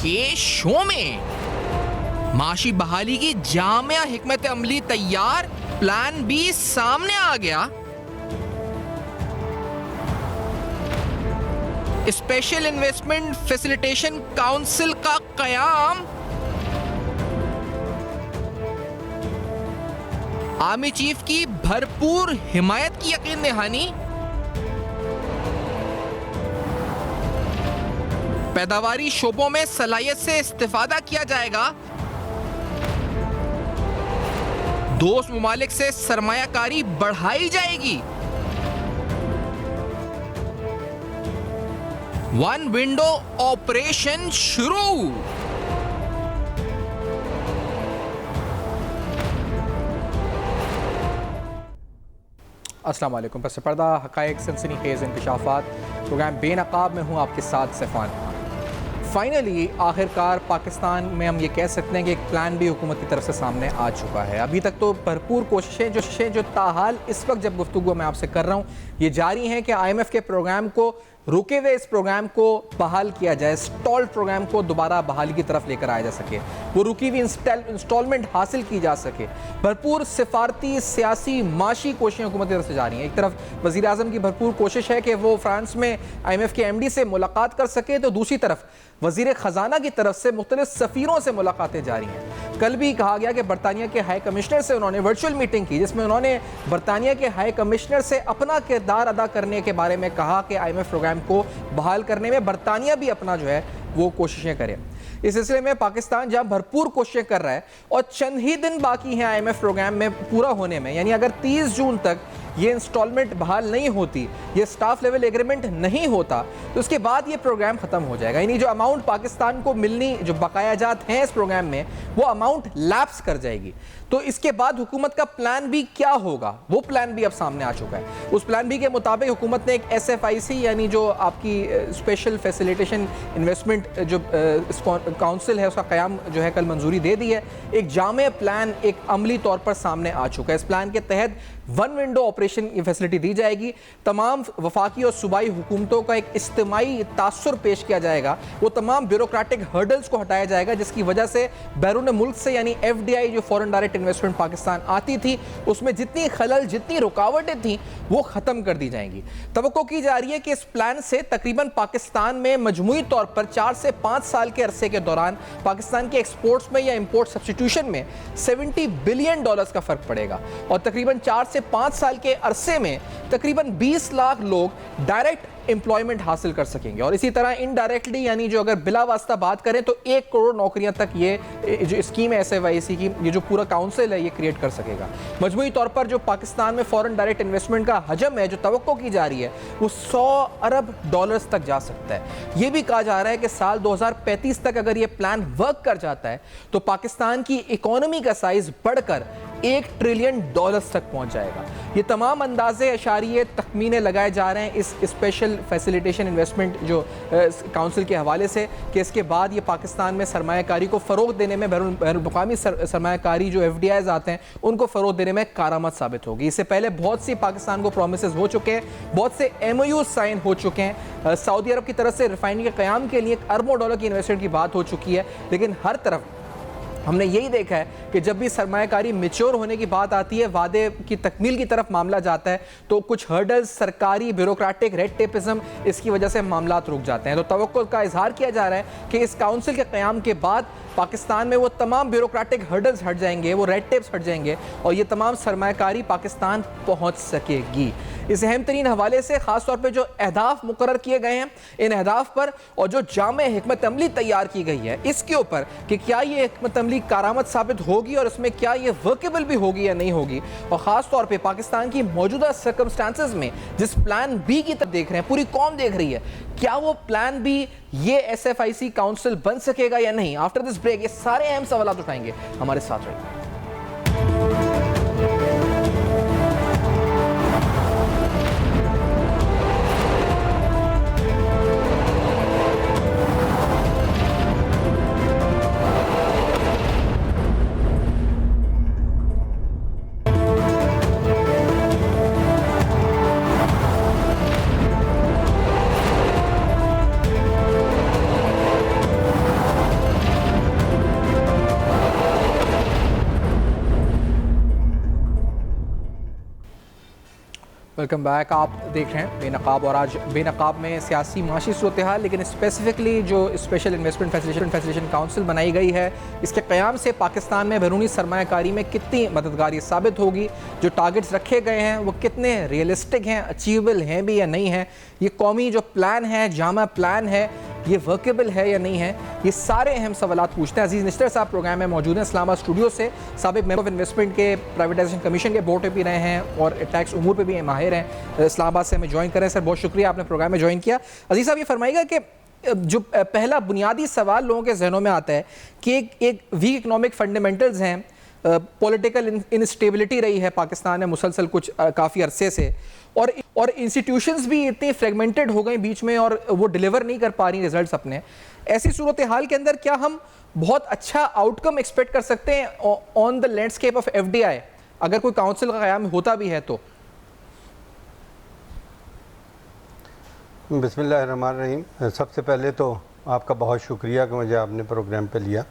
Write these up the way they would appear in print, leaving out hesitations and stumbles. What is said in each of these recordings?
के शो में माशी बहाली की जामिया हिकमत अमली तैयार, प्लान बी सामने आ गया। स्पेशल इन्वेस्टमेंट फैसिलिटेशन काउंसिल का कयाम, आर्मी चीफ की भरपूर हिमायत की यकीन दहानी, पैदावारी शोबों में सलाहियत से इस्तेफादा किया जाएगा, दोस्त मुमालिक से सरमायाकारी बढ़ाई जाएगी, वन विंडो ऑपरेशन शुरू। अस्सलाम वालेकुम। पस पर्दा हक़ाइक़ सनसनीखेज़ इंकशाफ़ात प्रोग्राम बेनकाब में हूँ आपके साथ सैफ़ान। फाइनली आखिरकार पाकिस्तान में हम ये कह सकते हैं कि एक प्लान भी हुकूमत की तरफ से सामने आ चुका है। अभी तक तो भरपूर कोशिशें जो ताहाल इस वक्त जब गुफ्तगू मैं आपसे कर रहा हूँ ये जारी हैं कि IMF के प्रोग्राम को रुके हुए इस प्रोग्राम को बहाल किया जाए, स्टॉल्ड प्रोग्राम को दोबारा बहाली की तरफ लेकर आया जा सके, वो रुकी हुई इंस्टॉलमेंट हासिल की जा सके। भरपूर सिफारती, सियासी, माशी कोशिशें हुकूमत की तरफ से जारी हैं। एक तरफ वज़ीर आज़म की भरपूर कोशिश है कि वो फ्रांस में IMF के MD से मुलाकात कर सके, तो दूसरी तरफ वज़ीर ख़जाना की तरफ से मुख्तलिफ सफ़ीरों से मुलाकातें जारी हैं। कल भी कहा गया कि बरतानिया के हाई कमिश्नर से उन्होंने वर्चुअल मीटिंग की, जिसमें उन्होंने बरतानिया के हाई कमिश्नर से अपना किरदार अदा करने के बारे में कहा कि IMF प्रोग्राम को बहाल करने में बरतानिया भी अपना जो है वो कोशिशें करे। इस सिलसिले में पाकिस्तान जहां भरपूर कोशिशें कर रहा है और चंद ही दिन बाकी हैं IMF प्रोग्राम में पूरा होने में, यानी अगर 30 जून तक ये इंस्टॉलमेंट बहाल नहीं होती, ये स्टाफ लेवल एग्रीमेंट नहीं होता, तो उसके बाद ये प्रोग्राम ख़त्म हो जाएगा। यानी जो अमाउंट पाकिस्तान को मिलनी, जो बकायाजात हैं इस प्रोग्राम में, वो अमाउंट लैप्स कर जाएगी। तो इसके बाद हुकूमत का प्लान बी क्या होगा, वो प्लान बी अब सामने आ चुका है। उस प्लान बी के मुताबिक हुकूमत ने एक SFIC यानी जो आपकी स्पेशल फैसिलिटेशन इन्वेस्टमेंट जो काउंसिल है उसका क़याम जो है कल मंजूरी दे दी है। एक जामे प्लान एक अमली तौर पर सामने आ चुका है। इस प्लान के तहत वन विंडो ऑपरेशन की फैसिलिटी दी जाएगी। तमाम वफाकी और सूबाई हुकूमतों का एक इज्तिमाई तासुर पेश किया जाएगा। वो तमाम ब्यूरोक्रेटिक हर्डल्स को हटाया जाएगा जिसकी वजह से बैरून मुल्क से यानी FDI जो फॉरेन डायरेक्ट इन्वेस्टमेंट पाकिस्तान आती थी उसमें जितनी खलल, जितनी रुकावटें थी वो ख़त्म कर दी जाएंगी। तवक्को की जा रही है कि इस प्लान से तकरीबन पाकिस्तान में मजमूई तौर पर 4 से 5 साल के अरसे के दौरान पाकिस्तान के एक्सपोर्ट्स में या इंपोर्ट सब्स्टिट्यूशन में $70 बिलियन का फ़र्क पड़ेगा और तकरीबन 4 से 5 साल के अरसे में तकरीबन 20 लाख लोग डायरेक्ट एम्प्लॉयमेंट हासिल कर सकेंगे और इसी तरह इनडायरेक्टली यानी जो अगर बिला वास्ता बात करें तो 1 करोड़ नौकरियां तक ये जो स्कीम है SFIC की, ये जो पूरा काउंसिल है ये क्रिएट कर सकेगा। मजमूई तौर पर जो पाकिस्तान में फॉरेन डायरेक्ट इन्वेस्टमेंट का हजम है जो तवक्को की जा रही है वो $100 अरब तक जा सकता है। ये भी कहा जा रहा है कि साल 2035 तक अगर ये प्लान वर्क कर जाता है तो पाकिस्तान की इकोनॉमी का साइज बढ़कर $1 ट्रिलियन तक पहुंच जाएगा। ये तमाम अंदाजे, अशारिये, तखमीने लगाए जा रहे हैं इस स्पेशल फैसिलिटेशन इन्वेस्टमेंट जो काउंसिल के हवाले से कि इसके बाद ये पाकिस्तान में सरमायाकारी को फ़रोग देने में, बैनुल-अक़वामी सरमायाकारी जो FDIs आते हैं उनको फ़रोग देने में कारामद साबित होगी। इससे पहले बहुत सी पाकिस्तान को प्रोमिसेस हो चुके हैं, बहुत से MOU साइन हो चुके हैं। सऊदी अरब की तरफ से रिफाइनरी के क़याम के लिए अरबों डॉलर की इन्वेस्टमेंट की बात हो चुकी है, लेकिन हर तरफ हमने यही देखा है कि जब भी सरमायाकारी मैच्योर होने की बात आती है, वादे की तकमील की तरफ मामला जाता है तो कुछ हर्डल्स, सरकारी ब्यूरोक्रेटिक रेड टेपिज्म, इसकी वजह से मामलात रुक जाते हैं। तो तवक्को का इजहार किया जा रहा है कि इस काउंसिल के क़याम के बाद पाकिस्तान में वो तमाम ब्यूरोक्रेटिक हर्डल्स हट जाएंगे, वो रेड टेप्स हट जाएंगे और ये तमाम सरमायाकारी पाकिस्तान पहुँच सकेगी। इस अहम तरीन हवाले से ख़ास तौर पर जो अहदाफ मुकर्रर किए गए हैं, इन अहदाफ पर और जो जामे हिकमत अमली तैयार की गई है इसके ऊपर कि क्या ये हिकमत अमली कारामद साबित होगी और इसमें क्या ये वर्केबल भी होगी या नहीं होगी, और ख़ास तौर पे पाकिस्तान की मौजूदा सर्कमस्टांसेस में जिस प्लान बी की तरफ देख रहे हैं, पूरी कौम देख रही है, क्या वो प्लान बी ये SFIC काउंसिल बन सकेगा या नहीं। आफ्टर दिस ब्रेक ये सारे अहम सवाल उठाएंगे, हमारे साथ रहिए। Welcome back. आप देख रहे हैं बेनकाब, और आज बेनकाब में सियासी माशी सूरत हाल, लेकिन स्पेसिफिकली जो स्पेशल इन्वेस्टमेंट फैसिलिटेशन काउंसिल बनाई गई है, इसके क़याम से पाकिस्तान में बैरूनी सरमायाकारी में कितनी मददगार ये साबित होगी, जो टारगेट्स रखे गए हैं वो कितने रियलिस्टिक हैं, अचीवेबल हैं भी या नहीं हैं, ये कौमी जो प्लान है, जामा प्लान है, ये वर्केबल है या नहीं है, ये सारे अहम सवालात पूछते हैं। अजीज़ निश्तर साहब प्रोग्राम में मौजूद हैं इस्लामाबाद स्टूडियो से, साबिक मेंबर ऑफ इन्वेस्टमेंट के प्राइवेटाइजेशन कमीशन के बोर्ड पे भी रहे हैं और टैक्स उमूर पे भी माहिर हैं। इस्लामाबाद से हमें ज्वाइन करें। सर बहुत शुक्रिया, आपने प्रोग्राम में ज्वाइन किया। अजीज़ साहब ये फरमाइएगा कि जो पहला बुनियादी सवाल लोगों के जहनों में आता है कि एक वीक इकनॉमिक फंडामेंटल्स हैं, पॉलिटिकल इंस्टेबिलिटी रही है पाकिस्तान में मुसलसल कुछ काफ़ी अरसे से, और इंस्टीट्यूशंस भी इतनी फ्रेगमेंटेड हो गई बीच में और वो डिलीवर नहीं कर पा रही रिजल्ट्स अपने। ऐसी सूरत हाल के अंदर क्या हम बहुत अच्छा आउटकम एक्सपेक्ट कर सकते हैं on the landscape of FDI अगर कोई काउंसिल का क़याम होता भी है तो? बिस्मिल्लाहिर्रहमानिर्रहीम। सबसे पहले तो आपका बहुत शुक्रिया कि मुझे आपने प्रोग्राम पे लिया।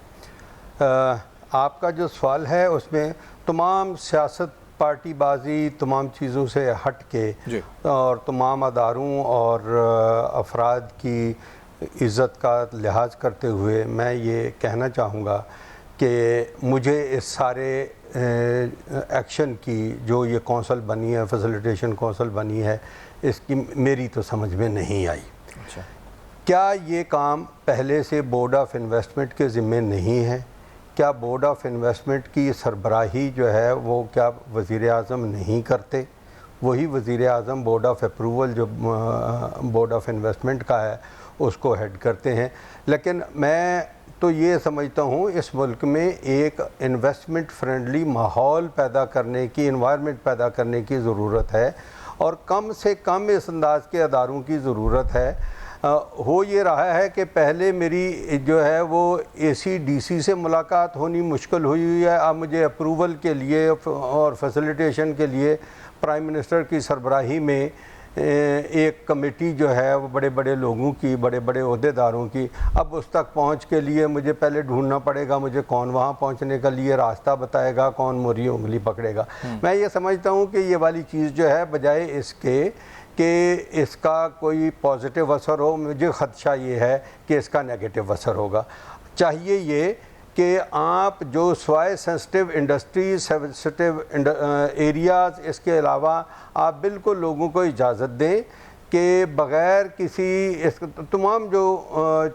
आपका जो सवाल है उसमें तमाम सियासत पार्टीबाजी तमाम चीज़ों से हट के और तमाम अदारों और अफराद की इज़्ज़त का लिहाज करते हुए मैं ये कहना चाहूँगा कि मुझे इस सारे एक्शन की जो ये कौंसल बनी है, फैसिलिटेशन कौंसल बनी है, इसकी मेरी तो समझ में नहीं आई। अच्छा। क्या ये काम पहले से बोर्ड ऑफ इन्वेस्टमेंट के ज़िम्मे नहीं है? क्या बोर्ड ऑफ इन्वेस्टमेंट की सरबराही जो है वो क्या वज़ीर आज़म नहीं करते? वही वज़ीर आज़म बोर्ड ऑफ अप्रूवल जो बोर्ड ऑफ इन्वेस्टमेंट का है उसको हेड करते हैं। लेकिन मैं तो ये समझता हूँ इस मुल्क में एक इन्वेस्टमेंट फ्रेंडली माहौल पैदा करने की, इन्वायरमेंट पैदा करने की ज़रूरत है, और कम से कम इस अंदाज के अदारों की ज़रूरत है। हो ये रहा है कि पहले मेरी जो है वो ACDC से मुलाकात होनी मुश्किल हुई है, अब मुझे अप्रूवल के लिए और फैसिलिटेशन के लिए प्राइम मिनिस्टर की सरबराही में एक कमेटी जो है वो बड़े बड़े लोगों की, बड़े बड़े ओहदेदारों की, अब उस तक पहुंच के लिए मुझे पहले ढूंढना पड़ेगा मुझे कौन वहां पहुंचने का लिए रास्ता बताएगा, कौन मोरी उंगली पकड़ेगा। मैं ये समझता हूं कि ये वाली चीज़ जो है बजाय इसके कि इसका कोई पॉजिटिव असर हो, मुझे ख़दशा ये है कि इसका नेगेटिव असर होगा। चाहिए ये कि आप जो स्वाय सेंसिटिव इंडस्ट्रीज, सेंसिटिव एरियाज़, इसके अलावा आप बिल्कुल लोगों को इजाज़त दें कि बग़ैर किसी इस तमाम जो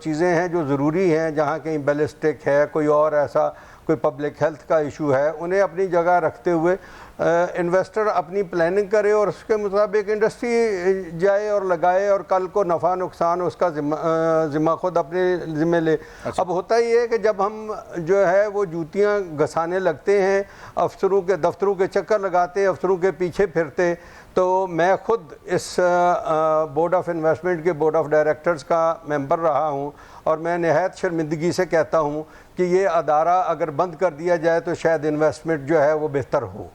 चीज़ें हैं जो ज़रूरी हैं, जहाँ कहीं बैलिस्टिक है, कोई और ऐसा कोई पब्लिक हेल्थ का इशू है, उन्हें अपनी जगह रखते हुए इन्वेस्टर अपनी प्लानिंग करे और उसके मुताबिक इंडस्ट्री जाए और लगाए और कल को नफ़ा नुकसान उसका ज़िम्मा खुद अपने ज़िम्मे ले। अच्छा। अब होता ही है कि जब हम जो है वो जूतियाँ घसाने लगते हैं, अफसरों के दफ्तरों के चक्कर लगाते, अफसरों के पीछे फिरते, तो मैं खुद इस बोर्ड ऑफ इन्वेस्टमेंट के बोर्ड ऑफ डायरेक्टर्स का मेंबर रहा हूं, और मैं नहायत शर्मिंदगी से कहता हूं कि ये अदारा अगर बंद कर दिया जाए तो शायद इन्वेस्टमेंट जो है वो बेहतर हो।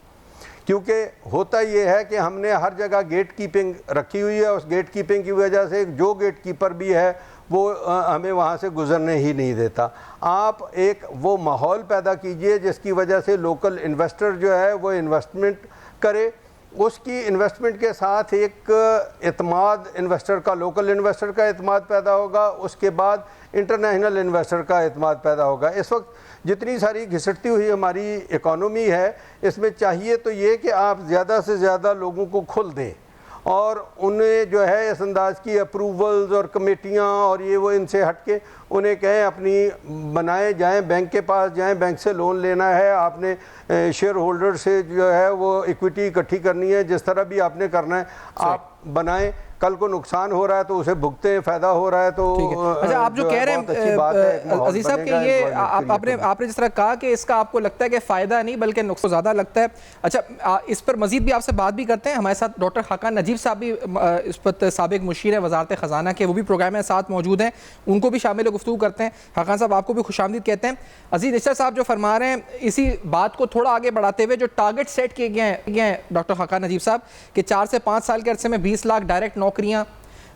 क्योंकि होता ये है कि हमने हर जगह गेट कीपिंग रखी हुई है, उस गेट कीपिंग की वजह से जो गेट कीपर भी है वो हमें वहाँ से गुजरने ही नहीं देता। आप एक वो माहौल पैदा कीजिए जिसकी वजह से लोकल इन्वेस्टर जो है वो इन्वेस्टमेंट करे, उसकी इन्वेस्टमेंट के साथ एक एतमाद इन्वेस्टर का, लोकल इन्वेस्टर का एतमाद पैदा होगा, उसके बाद इंटरनेशनल इन्वेस्टर का एतमाद पैदा होगा। इस वक्त जितनी सारी घिसटती हुई हमारी इकॉनमी है, इसमें चाहिए तो ये कि आप ज़्यादा से ज़्यादा लोगों को खुल दें और उन्हें जो है इस अंदाज की अप्रूवल्स और कमेटियाँ और ये वो इनसे हट के उन्हें कहें अपनी बनाए जाएं, बैंक के पास जाएं, बैंक से लोन लेना है, आपने शेयर होल्डर से जो है वो इक्विटी इकट्ठी करनी है, जिस तरह भी आपने करना है आप बनाएं। कल को नुकसान हो रहा है तो उसे भुगते, फ़ायदा हो रहा है तो अच्छा, आप जो कह रहे हैं अजीज साहब कि ये आपने जिस तरह कहा कि इसका आपको लगता है कि फ़ायदा नहीं बल्कि नुकसान ज़्यादा लगता है। अच्छा, इस पर मजीद भी आपसे बात भी करते हैं। हमारे साथ डॉक्टर खाकान नजीब साहब भी इस पर साबिक मुशीर है वजारत ख़जाना के, वो भी प्रोग्राम में साथ मौजूद हैं, उनको भी शामिल गुफ्तगू करते हैं। खाकान साहब आपको भी खुशामदीद कहते हैं। अजीज निश्तर साहब जो फरमा रहे हैं, इसी बात को थोड़ा आगे बढ़ाते हुए जो टारगेट सेट किए गए हैं डॉक्टर खाकान नजीब साहब कि 4 से 5 साल के अरसे में 20 लाख डायरेक्ट नौकरियाँ,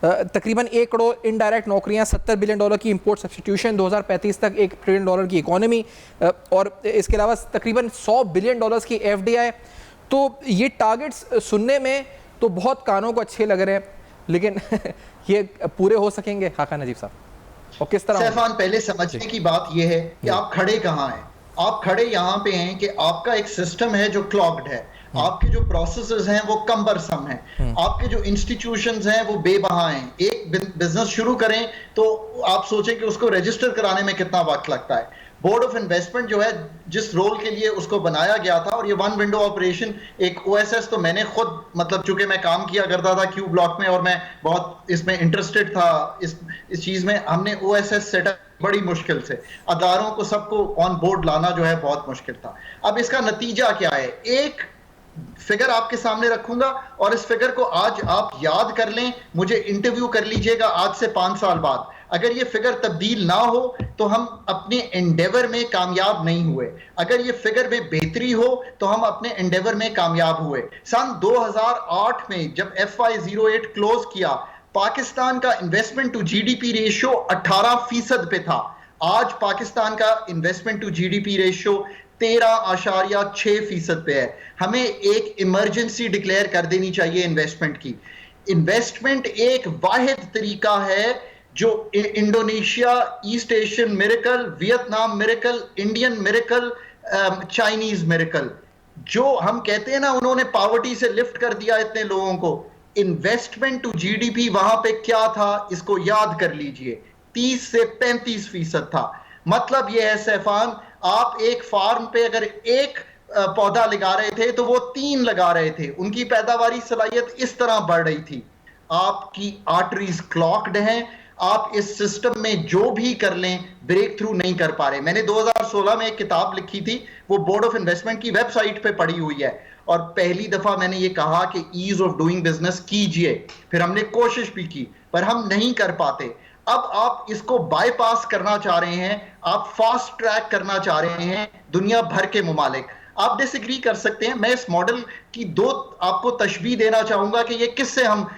तकरीबन 1 करोड़ इनडायरेक्ट नौकरियां, $70 बिलियन की इंपोर्ट सब्स्टिट्यूशन, 2035 तक $1 ट्रिलियन की इकोनॉमी, और इसके अलावा तकरीबन $100 बिलियन की FDI। तो ये टारगेट्स सुनने में तो बहुत कानों को अच्छे लग रहे हैं, लेकिन ये पूरे हो सकेंगे खाका नजीब साहब, और किस तरह? सैफान, पहले समझने की बात यह है कि आप खड़े कहाँ हैं। आप खड़े यहाँ पे हैं कि आपका एक सिस्टम है जो क्लॉग्ड है, आपके जो प्रोसेसेस हैं वो कम्बरसम हैं, आपके जो इंस्टीट्यूशंस हैं वो बेबहा हैं। एक बिजनेस शुरू करें तो आप सोचें कि उसको रजिस्टर कराने में कितना वक्त लगता है। बोर्ड ऑफ इन्वेस्टमेंट जो है, जिस रोल के लिए उसको बनाया गया था, और ये वन विंडो ऑपरेशन, एक ओएसएस, तो मैंने खुद, मतलब चूंकि मैं काम किया करता था क्यू ब्लॉक में और मैं बहुत इसमें इंटरेस्टेड था इस चीज में, हमने ओएसएस सेटअप बड़ी मुश्किल से, अदारों को सबको ऑन बोर्ड लाना जो है बहुत मुश्किल था। अब इसका नतीजा क्या है? एक फिगर आपके सामने रखूंगा और इस फिगर को आज आप याद कर लें, मुझे इंटरव्यू कर लीजिएगा आज से 5 साल बाद। अगर ये फिगर तब्दील ना हो तो हम अपने एंडेवर में कामयाब नहीं हुए। अगर ये फिगर में बेहतरी हो तो हम अपने एंडेवर में कामयाब हुए। सन 2008 में जब FY08 क्लोज किया, पाकिस्तान का इन्वेस्टमेंट टू जीडीपी रेशियो 18% पे था। आज पाकिस्तान का इन्वेस्टमेंट टू जीडीपी रेशियो 13.6% पे है। हमें एक इमरजेंसी डिक्लेयर कर देनी चाहिए इन्वेस्टमेंट की। इन्वेस्टमेंट एक वाहिद तरीका है जो Indonesia, east Asian miracle, Vietnam miracle, Indian miracle, Chinese miracle, जो हम कहते हैं ना, उन्होंने पॉवर्टी से लिफ्ट कर दिया इतने लोगों को। इन्वेस्टमेंट टू जीडीपी वहां पे क्या था, इसको याद कर लीजिए, 30 से 35% था। मतलब यह है सैफान, आप एक फार्म पे अगर एक पौधा लगा रहे थे तो वो 3 लगा रहे थे, उनकी पैदावारी सलाहियत इस तरह बढ़ रही थी। आपकी आर्टरीज क्लॉक्ड हैं, आप इस सिस्टम में जो भी कर लें ब्रेक थ्रू नहीं कर पा रहे। मैंने 2016 में एक किताब लिखी थी, वो बोर्ड ऑफ इन्वेस्टमेंट की वेबसाइट पे पड़ी हुई है, और पहली दफा मैंने ये कहा कि ईज ऑफ डूइंग बिजनेस कीजिए। फिर हमने कोशिश भी की पर हम नहीं कर पाते। अब आप इसको बाईपास करना चाह रहे हैं, आप फास्ट ट्रैक करना चाह रहे हैं दुनिया भर के मुमालिक। आप डिसएग्री कर सकते हैं, मैं इस मॉडल की 2 आपको तशबीह देना चाहूंगा कि ये किससे हम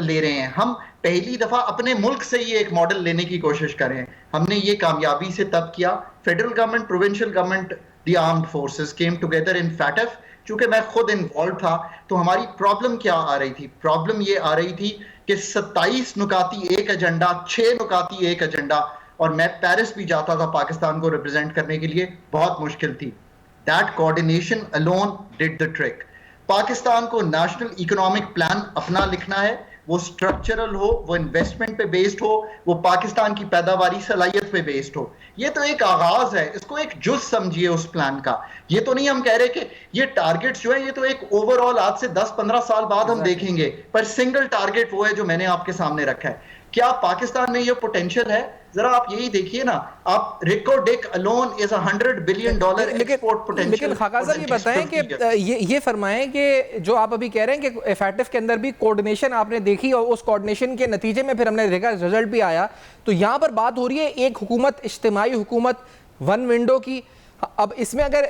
ले रहे हैं। हम पहली दफा अपने मुल्क से ही एक मॉडल लेने की कोशिश कर रहे हैं। हमने ये कामयाबी से तब किया, federal government, provincial government, the armed forces came together in FATF. चूंकि मैं खुद इन्वॉल्व था तो हमारी प्रॉब्लम क्या आ रही थी? प्रॉब्लम ये आ रही थी कि 27 नुकाती एक एजेंडा, 6 नुकाती एक एजेंडा, और मैं पेरिस भी जाता था पाकिस्तान को रिप्रेजेंट करने के लिए, बहुत मुश्किल थी। That coordination alone did the trick. Pakistan को नेशनल इकोनॉमिक प्लान अपना लिखना है, वो स्ट्रक्चरल हो, वो इन्वेस्टमेंट पे बेस्ड हो, वो पाकिस्तान की पैदावारी सलाहियत पे बेस्ड हो। ये तो एक आगाज है, इसको एक जुज समझिए उस प्लान का। ये तो नहीं हम कह रहे कि ये टारगेट्स जो है, ये तो एक ओवरऑल आज से 10-15 साल बाद हम देखेंगे, पर सिंगल टारगेट वो है जो मैंने आपके सामने रखा है। क्या पाकिस्तान में ये पोटेंशियल है? जरा आप यही देखिए ना, आप Reko Diq alone is $100 billion export potential. लेकिन खाका साहब ये बताएं कि ये फरमाएं कि जो आप अभी कह रहे हैं कि एफएटीएफ के अंदर भी कोऑर्डिनेशन आपने देखी और उस कोऑर्डिनेशन के नतीजे में फिर हमने देखा रिजल्ट भी आया, तो यहाँ पर बात हो रही है एक हुकूमत, इज्तिमाई हुकूमत, वन विंडो की। अब इसमें अगर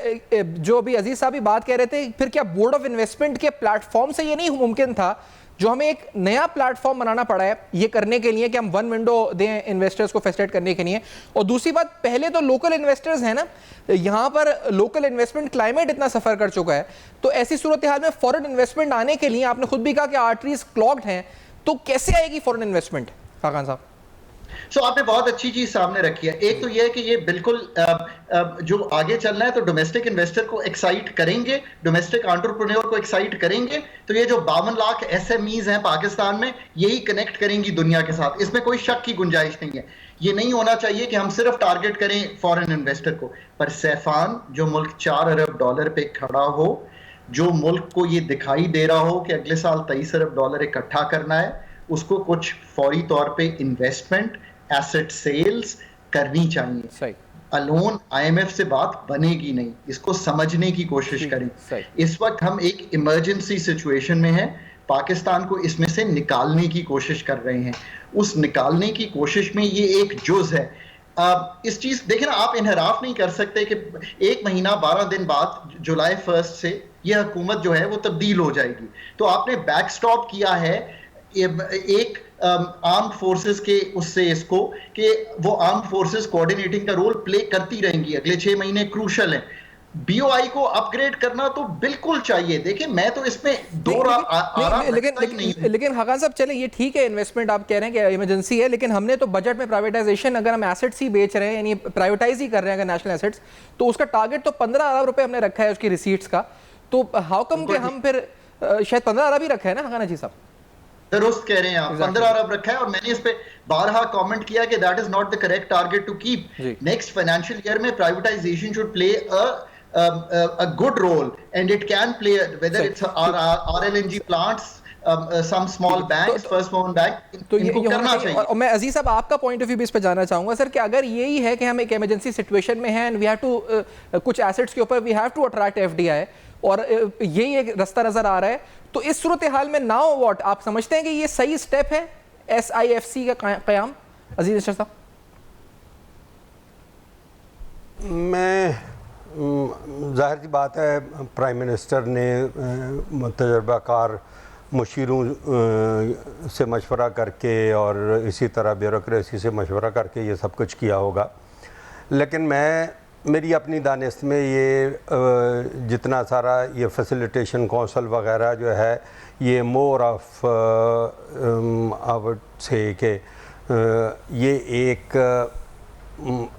जो अभी अजीज साहब भी बात कह रहे थे, फिर क्या बोर्ड ऑफ इन्वेस्टमेंट के प्लेटफॉर्म से ये नहीं मुमकिन था, जो हमें एक नया प्लेटफॉर्म बनाना पड़ा है ये करने के लिए कि हम वन विंडो दें इन्वेस्टर्स को फैसिलिटेट करने के लिए? और दूसरी बात, पहले तो लोकल इन्वेस्टर्स हैं ना, यहाँ पर लोकल इन्वेस्टमेंट क्लाइमेट इतना सफ़र कर चुका है, तो ऐसी सूरत हाल में फॉरेन इन्वेस्टमेंट आने के लिए, आपने खुद भी कहा कि आर्टरीज क्लॉग्ड हैं, तो कैसे आएगी फॉरेन इन्वेस्टमेंट? खान साहब आपने बहुत अच्छी चीज सामने रखी है। एक तो यह है कि ये बिल्कुल जो आगे चलना है तो डोमेस्टिक इन्वेस्टर को एक्साइट करेंगे, डोमेस्टिक एंटरप्रेन्योर को एक्साइट करेंगे, तो ये जो 52 लाख एसएमईज हैं पाकिस्तान में, यही कनेक्ट करेंगी दुनिया के साथ, इसमें कोई शक की गुंजाइश नहीं है। ये नहीं होना चाहिए कि हम सिर्फ टारगेट करें फॉरेन इन्वेस्टर को। पर सैफान, जो मुल्क $4 अरब पे खड़ा हो, जो मुल्क को ये दिखाई दे रहा हो कि अगले साल $23 अरब इकट्ठा करना है, उसको कुछ फौरी तौर पे इन्वेस्टमेंट, एसेट सेल्स करनी चाहिए। सही। अलोन आईएमएफ से बात बनेगी नहीं, इसको समझने की कोशिश करें। इस वक्त हम एक इमरजेंसी सिचुएशन में हैं, पाकिस्तान को इसमें से निकालने की कोशिश कर रहे हैं। उस निकालने की कोशिश में ये एक जुज है। इस चीज देखें ना, आप इनहराफ नहीं कर सकते कि 1 महीना 12 दिन बाद जुलाई 1 से ये हुकूमत जो है वो तब्दील हो जाएगी। तो आपने बैकस्टॉप किया है एक आर्म्ड फोर्सेस के उससे, इसको कि वो आर्म्ड फोर्सेस कोऑर्डिनेटिंग का रोल प्ले करती रहेंगी। अगले 6 महीने क्रूशल हैं। बीओआई को अपग्रेड करना तो बिल्कुल चाहिए। देखिए मैं तो इसमें लेकिन खाकान साहब चले ये ठीक है, इन्वेस्टमेंट आप कह रहे हैं कि इमरजेंसी है, लेकिन हमने तो बजट में प्राइवेटाइजेशन, अगर हम एसेट्स ही बेच रहे हैं यानी प्राइवेटाइज ही कर रहे हैं अगर नेशनल एसेट्स, तो उसका टारगेट तो 15 अरब रुपए हमने रखा है उसकी रिसीट्स का, तो हाउ कम कि हम फिर शायद 15 अरब ही रखा है ना खाकान जी साहब? दुरुस्त कह रहे हैं आप, 15 अरब रखा है, और मैंने इस पे बारहा कमेंट किया कि that is not the correct target to keep. Next financial year में privatisation should play a good role, and it can play whether it's RLNG plants, some small banks, first mover bank, तो इनको करना चाहिए। और मैं अजीज साहब आपका point of view भी इस पे जानना चाहूंगा सर, कि अगर यही है कि हम एक इमरजेंसी सिचुएशन में हैं एंड वी हैव टू कुछ एसेट्स के ऊपर we have to attract FDI, और यही एक रास्ता नजर आ रहा है, तो इस सूरत हाल में नाउ व्हाट, आप समझते हैं कि ये सही स्टेप है SIFC का क़याम? अजीज अशरफ साहब, मैं ज़ाहिर सी बात है प्राइम मिनिस्टर ने तजर्बाकार मुशीरों से मशवरा करके और इसी तरह ब्यूरोक्रेसी से मशवरा करके ये सब कुछ किया होगा, लेकिन मेरी अपनी दानिश में ये जितना सारा ये फैसिलिटेशन कौंसल वगैरह जो है ये more of I would say कि ये एक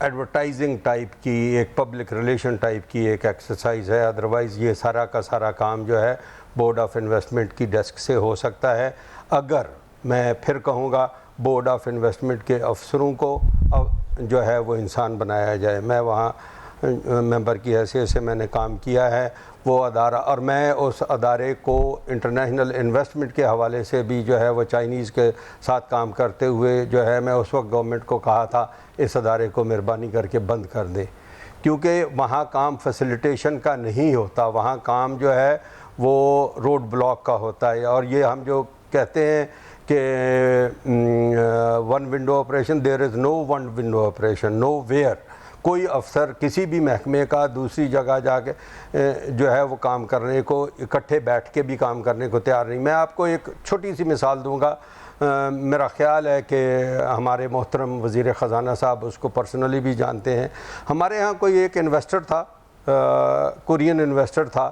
एडवर्टाइजिंग टाइप की, एक पब्लिक रिलेशन टाइप की एक एक्सरसाइज है। अदरवाइज़ ये सारा का सारा काम जो है बोर्ड ऑफ इन्वेस्टमेंट की डेस्क से हो सकता है, अगर मैं फिर कहूँगा बोर्ड ऑफ इन्वेस्टमेंट के अफसरों को जो है वो इंसान बनाया जाए। मैं वहाँ मेंबर की हैसियत से मैंने काम किया है वो अदारा, और मैं उस अदारे को इंटरनेशनल इन्वेस्टमेंट के हवाले से भी जो है वो चाइनीज़ के साथ काम करते हुए जो है मैं उस वक्त गवर्नमेंट को कहा था इस अदारे को मेहरबानी करके बंद कर दे, क्योंकि वहाँ काम फैसिलिटेशन का नहीं होता, वहाँ काम जो है वो रोड ब्लॉक का होता है। और ये हम जो कहते हैं कि one window operation, there is no one window operation nowhere. कोई अफसर किसी भी महकमे का दूसरी जगह जाके जो है वो काम करने को, इकट्ठे बैठ के भी काम करने को तैयार नहीं। मैं आपको एक छोटी सी मिसाल दूंगा। मेरा ख्याल है कि हमारे मोहतरम वज़ीर ख़जाना साहब उसको पर्सनली भी जानते हैं। हमारे यहाँ कोई एक इन्वेस्टर था, कोरियन इन्वेस्टर था,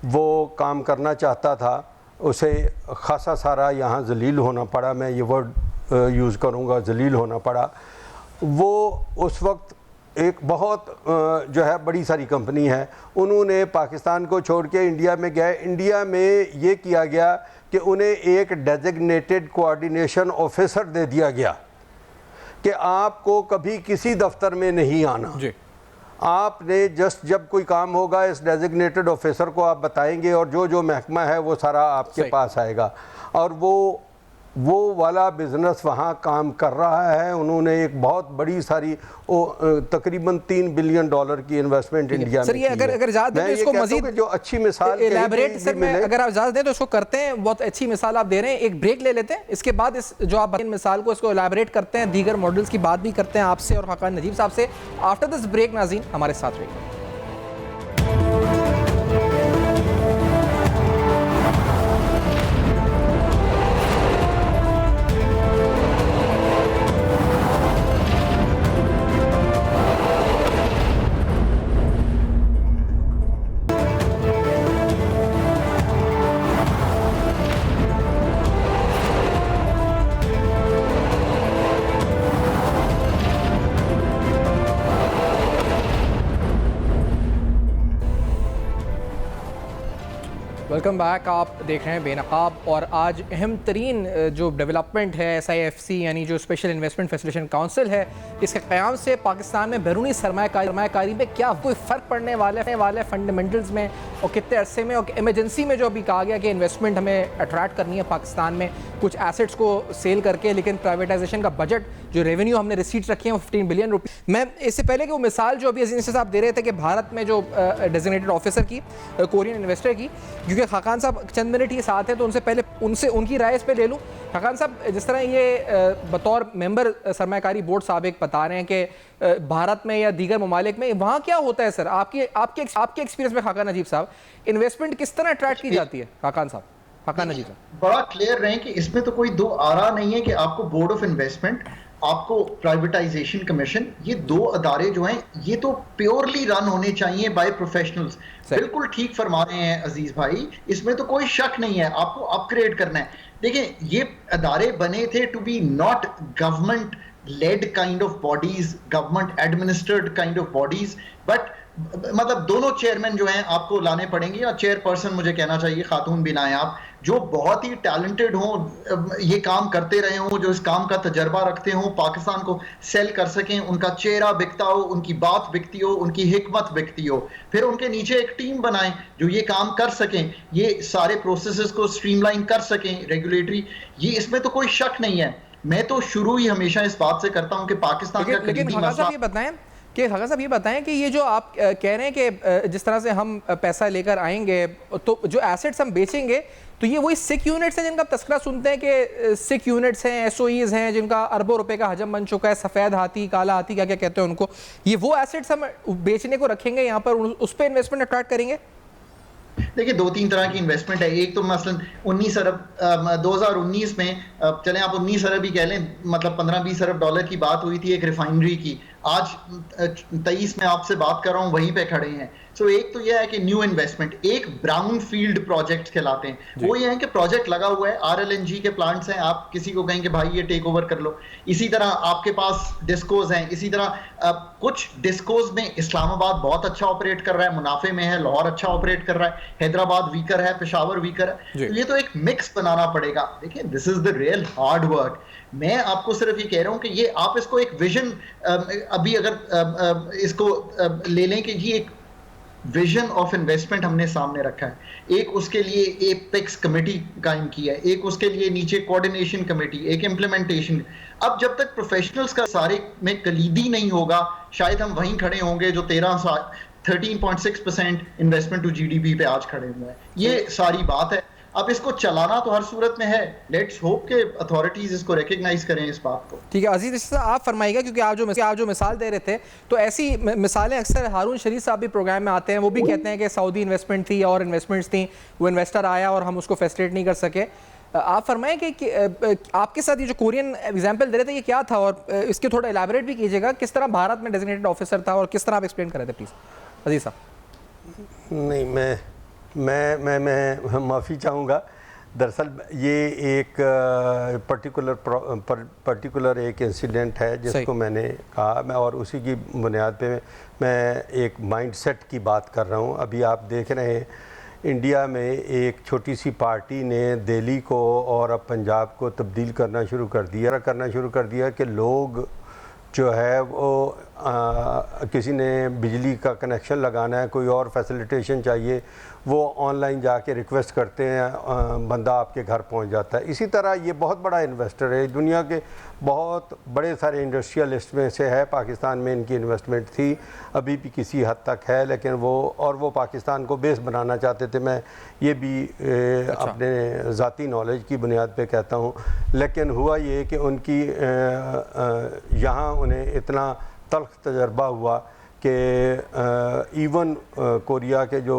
वो काम करना चाहता था, उसे खासा सारा यहाँ जलील होना पड़ा, मैं ये वर्ड यूज़ करूँगा, जलील होना पड़ा। वो उस वक्त एक बहुत जो है बड़ी सारी कंपनी है, उन्होंने पाकिस्तान को छोड़ के इंडिया में गए। इंडिया में ये किया गया कि उन्हें एक डेजिग्नेटेड कोऑर्डिनेशन ऑफिसर दे दिया गया कि आपको कभी किसी दफ्तर में नहीं आना जी। आपने जस्ट जब कोई काम होगा इस डेजिग्नेटेड ऑफिसर को आप बताएंगे और जो जो महकमा है वो सारा आपके पास आएगा। और वो वाला बिज़नेस वहाँ काम कर रहा है। उन्होंने एक बहुत बड़ी सारी तकरीबन $3 बिलियन की इन्वेस्टमेंट इंडिया में की है। अगर इजाज़त दें तो इसको मज़ीद जो अच्छी मिसाल एलैबोरेट सर मैं अगर आप इजाज़त दें तो इसको करते हैं। बहुत अच्छी मिसाल आप दे रहे हैं, एक ब्रेक ले लेते हैं, इसके बाद इस जो आप मिसाल को इसको एलैबोरेट करते हैं, दीगर मॉडल्स की बात भी करते हैं आपसे और खाकान नजीब साहब से। आफ्टर दिस ब्रेक नाज़रीन हमारे साथ रहिए। Welcome back. आप देख रहे हैं बेनकाब, और आज अहम तरीन जो डेवलपमेंट है SIFC यानी जो स्पेशल इन्वेस्टमेंट फैसिलिटेशन काउंसिल है, इसके क़याम से पाकिस्तान में बैरूनी सरमायाकारी में क्या कोई फ़र्क पड़ने वाला है फंडामेंटल्स में, और कितने अरसे में, और इमरजेंसी में जो अभी कहा गया कि इन्वेस्टमेंट हमें अट्रैक्ट करनी है पाकिस्तान में कुछ एसेट्स को सेल करके, लेकिन प्राइवेटाइजेशन का बजट जो रेवेन्यू हमने रिसीट्स रखी हैं वो 15 बिलियन रुपये। मैं इससे पहले कि वो मिसाल जो अभी अजीज साहब दे रहे थे कि भारत में जो डेजिग्नेटेड ऑफिसर की कोरियन इन्वेस्टर की, क्योंकि खाकान साहब चंद मिनट ये साथ हैं तो उनसे पहले उनकी राय इस पे ले लूँ। खाकान साहब, जिस तरह ये बतौर मेंबर सरमायाकारी बोर्ड साबिक बता रहे हैं कि भारत में या दीगर ममालिक में वहाँ क्या होता है सर, आपके एक्सपीरियंस में खाकान नजीब साहब, इन्वेस्टमेंट किस तरह अट्रैक्ट की जाती है? खाकान नजीब साहब बड़ा क्लियर रहे कि इसमें तो कोई दो आरा नहीं है कि आपको बोर्ड ऑफ इन्वेस्टमेंट आपको प्राइवेटाइजेशन कमीशन, ये दो अदारे जो हैं ये तो प्योरली रन होने चाहिए बाय प्रोफेशनल्स। बिल्कुल ठीक फरमा रहे हैं अजीज भाई, इसमें तो कोई शक नहीं है, आपको अपग्रेड करना है। देखिए ये अदारे बने थे to be not government led kind of bodies, government administered kind of bodies, but मतलब दोनों चेयरमैन जो हैं आपको लाने पड़ेंगे, और चेयरपर्सन मुझे कहना चाहिए खातून भी ना आए आप, जो बहुत ही टैलेंटेड हों, ये काम करते रहे हों, जो इस काम का तजर्बा रखते हों, पाकिस्तान को सेल कर सकें, उनका चेहरा बिकता हो, उनकी बात बिकती हो, उनकी हिकमत बिकती हो। फिर उनके नीचे एक टीम बनाएं जो ये काम कर सकें, ये सारे प्रोसेसेस को स्ट्रीमलाइन कर सकें रेगुलेटरी, ये इसमें तो कोई शक नहीं है। मैं तो शुरू ही हमेशा इस बात से करता हूं कि पाकिस्तान का कलीदी मसला, कि खगा साहब ये बताएं कि ये जो आप कह रहे हैं कि जिस तरह से हम पैसा लेकर आएंगे तो जो एसेट्स हम बेचेंगे तो ये वही सिक यूनिट्स हैं जिनका तस्करा सुनते हैं कि सिक यूनिट्स हैं, एसओईज हैं जिनका अरबों रुपए का हजम बन चुका है, सफ़ेद हाथी, काला हाथी, क्या क्या कहते हैं उनको, ये वो एसेट्स हम बेचने को रखेंगे यहाँ पर, उस पर इन्वेस्टमेंट अट्रैक्ट करेंगे? देखिए दो तीन तरह की इन्वेस्टमेंट है। एक तो मसलन 19 अरब 2019 में, चलें आप 19 अरब ही कह लें, मतलब 15-20 अरब डॉलर की बात हुई थी एक रिफाइनरी की। आज 23 में आपसे बात कर रहा हूं, वहीं पे खड़े हैं। सो एक तो यह है कि न्यू इन्वेस्टमेंट, एक ब्राउन फील्ड प्रोजेक्ट कहलाते हैं, वो ये है कि प्रोजेक्ट लगा हुआ है, RLNG के प्लांट्स हैं, आप किसी को कहेंगे भाई ये टेक ओवर कर लो। इसी तरह आपके पास डिस्कोज हैं, इसी तरह कुछ डिस्कोज में इस्लामाबाद बहुत अच्छा ऑपरेट कर रहा है, मुनाफे में है, लाहौर अच्छा ऑपरेट कर रहा है, हैदराबाद वीकर है, पेशावर वीकर है। तो ये तो एक मिक्स बनाना पड़ेगा। देखिए this is the real hard work. मैं आपको सिर्फ ये कह रहा हूं कि ये आप इसको एक विजन, अभी अगर इसको ले लें कि ये एक विजन ऑफ इन्वेस्टमेंट हमने सामने रखा है, एक उसके लिए एपेक्स कमेटी कायम की है, एक उसके लिए नीचे कोऑर्डिनेशन कमेटी, एक इम्प्लीमेंटेशन। अब जब तक प्रोफेशनल्स का सारे में कलीदी नहीं होगा, शायद हम वहीं खड़े होंगे जो 13.6% इन्वेस्टमेंट टू GDP पे आज खड़े हुए हैं। ये सारी बात है। अब इसको चलाना तो हर सूरत में है, लेट्स होप के अथॉरिटीज इसको रिकग्नाइज करें इस बात को। ठीक है अजीज साहब, आप फरमाइएगा, क्योंकि आप जो मिसाल दे रहे थे तो ऐसी मिसालें अक्सर हारून शरीफ साहब भी प्रोग्राम में आते हैं, वो भी कहते हैं कि सऊदी इन्वेस्टमेंट थी और इन्वेस्टमेंट्स थी, वो इन्वेस्टर आया और हम उसको फैसिलिटेट नहीं कर सके। आप फरमाएं कि आपके साथ ये जो कोरियन एग्जाम्पल दे रहे थे ये क्या था, और इसके थोड़ा एलाबोरेट भी कीजिएगा, किस तरह भारत में डेजिग्नेटेड ऑफिसर था और किस तरह आप एक्सप्लेन कर रहे थे प्लीज़ अजीज साहब। नहीं, मैं माफ़ी चाहूँगा। दरअसल ये एक पर्टिकुलर एक इंसिडेंट है जिसको मैंने कहा, मैं और उसी की बुनियाद पे मैं एक माइंडसेट की बात कर रहा हूँ। अभी आप देख रहे हैं इंडिया में एक छोटी सी पार्टी ने दिल्ली को और अब पंजाब को तब्दील करना शुरू कर दिया कि लोग जो है वो किसी ने बिजली का कनेक्शन लगाना है, कोई और फैसिलिटेशन चाहिए, वो ऑनलाइन जाके रिक्वेस्ट करते हैं, बंदा आपके घर पहुंच जाता है। इसी तरह ये बहुत बड़ा इन्वेस्टर है, दुनिया के बहुत बड़े सारे इंडस्ट्रियलिस्ट में से है। पाकिस्तान में इनकी इन्वेस्टमेंट थी, अभी भी किसी हद तक है, लेकिन वो पाकिस्तान को बेस बनाना चाहते थे। मैं ये भी अपने ज़ाती नॉलेज की बुनियाद पे कहता हूँ। लेकिन हुआ ये कि उनकी यहाँ उन्हें इतना तल्ख तजर्बा हुआ कि इवन कोरिया के जो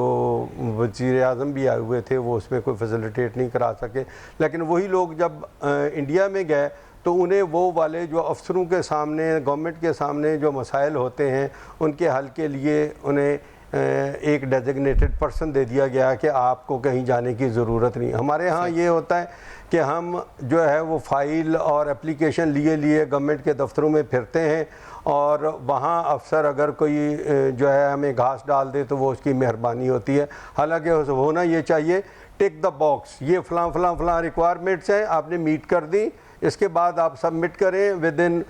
वज़ीर आज़म भी आए हुए थे वो उसमें कोई फैसिलिटेट नहीं करा सके। लेकिन वही लोग जब इंडिया में गए तो उन्हें वो वाले जो अफसरों के सामने, गवर्नमेंट के सामने जो मसाइल होते हैं उनके हल के लिए उन्हें एक डेजिग्नेटेड पर्सन दे दिया गया कि आपको कहीं जाने की ज़रूरत नहीं। हमारे यहाँ ये होता है कि हम जो है वो फ़ाइल और एप्लीकेशन लिए गवर्नमेंट के दफ्तरों में फिरते हैं, और वहाँ अफसर अगर कोई जो है हमें घास डाल दे तो वो उसकी मेहरबानी होती है। हालांकि होना ये चाहिए टिक द बॉक्स, ये फ़लाँ रिक्वायरमेंट्स हैं, आपने मीट कर दी, इसके बाद आप सबमिट करें with in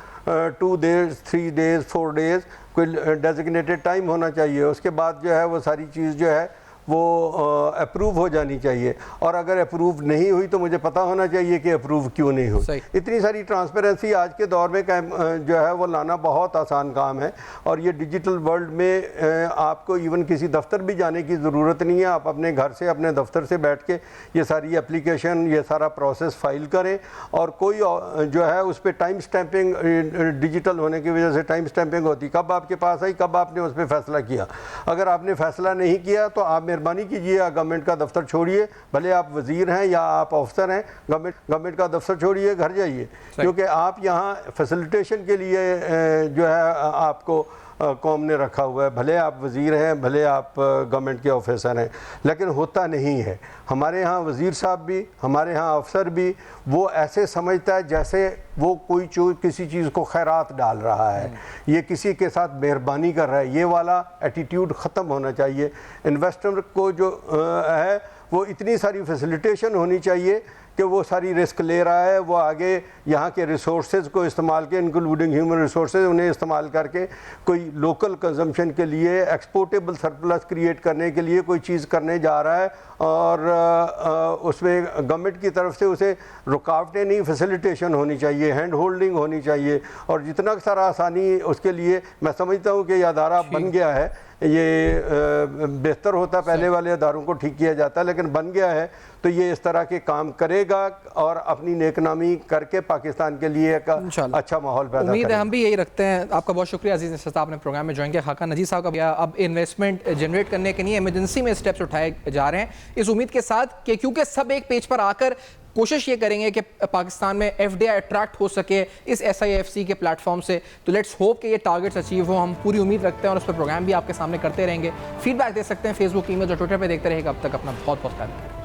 2 days 3 days 4 days, कोई डेजिग्नेटेड टाइम होना चाहिए। उसके बाद जो है वो सारी चीज़ जो है वो अप्रूव हो जानी चाहिए, और अगर अप्रूव नहीं हुई तो मुझे पता होना चाहिए कि अप्रूव क्यों नहीं हुई। इतनी सारी ट्रांसपेरेंसी आज के दौर में जो है वो लाना बहुत आसान काम है, और ये डिजिटल वर्ल्ड में आपको इवन किसी दफ्तर भी जाने की ज़रूरत नहीं है। आप अपने घर से, अपने दफ्तर से बैठ के ये सारी एप्लीकेशन, ये सारा प्रोसेस फाइल करें, और कोई जो है उस पर टाइम स्टैंपिंग, डिजिटल होने की वजह से टाइम स्टैंपिंग होती, कब आपके पास आई, कब आपने उस पर फैसला किया। अगर आपने फैसला नहीं किया तो आप मेहरबानी कीजिए, गवर्नमेंट का दफ्तर छोड़िए, भले आप वज़ीर हैं या आप अफसर हैं, गवर्नमेंट का दफ्तर छोड़िए, घर जाइए, क्योंकि आप यहाँ फैसिलिटेशन के लिए जो है आपको कौम ने रखा हुआ है। भले आप वज़ीर हैं, भले आप गवर्नमेंट के ऑफिसर हैं, लेकिन होता नहीं है। हमारे यहाँ वज़ीर साहब भी, हमारे यहाँ अफसर भी, वो ऐसे समझता है जैसे वो कोई किसी चीज़ को खैरात डाल रहा है, ये किसी के साथ मेहरबानी कर रहा है। ये वाला एटीट्यूड ख़त्म होना चाहिए। इन्वेस्टर को जो है वो इतनी सारी फैसिलिटेशन होनी चाहिए कि वो सारी रिस्क ले रहा है, वो आगे यहाँ के रिसोर्सेज को इस्तेमाल के, इंक्लूडिंग ह्यूमन रिसोर्सेज, उन्हें इस्तेमाल करके कोई लोकल कंजम्पशन के लिए, एक्सपोर्टेबल सरप्लस क्रिएट करने के लिए कोई चीज़ करने जा रहा है, और उसमें गवर्नमेंट की तरफ से उसे रुकावटें नहीं, फैसिलिटेशन होनी चाहिए, हैंड होल्डिंग होनी चाहिए, और जितना सारा आसानी उसके लिए। मैं समझता हूँ कि ये अदारा बन गया है, ये बेहतर होता, पहले वाले अदारों को ठीक किया जाता, लेकिन बन गया है तो ये इस तरह के काम करेगा और अपनी नेकनामी करके पाकिस्तान के लिए एक अच्छा माहौल पैदा करेगा। उम्मीद है, हम भी यही रखते हैं। आपका बहुत शुक्रिया अजीज़ नसीर साहब, आपने प्रोग्राम में ज्वाइन किया। खाकान नजीर साहब का अब इन्वेस्टमेंट जनरेट करने के लिए इमरजेंसी में स्टेप्स उठाए जा रहे हैं, इस उम्मीद के साथ कि क्योंकि सब एक पेज पर आकर कोशिश ये करेंगे कि पाकिस्तान में FDI अट्रैक्ट हो सके इस SIFC के प्लेटफॉर्म से। तो लेट्स होप कि ये टारगेट्स अचीव हो, हम पूरी उम्मीद रखते हैं और उस पर प्रोग्राम भी आपके सामने करते रहेंगे। फीडबैक दे सकते हैं फेसबुक, ईमेल और ट्विटर पर देखते रहेगा। अब तक अपना बहुत बहुत ख्याल रखें।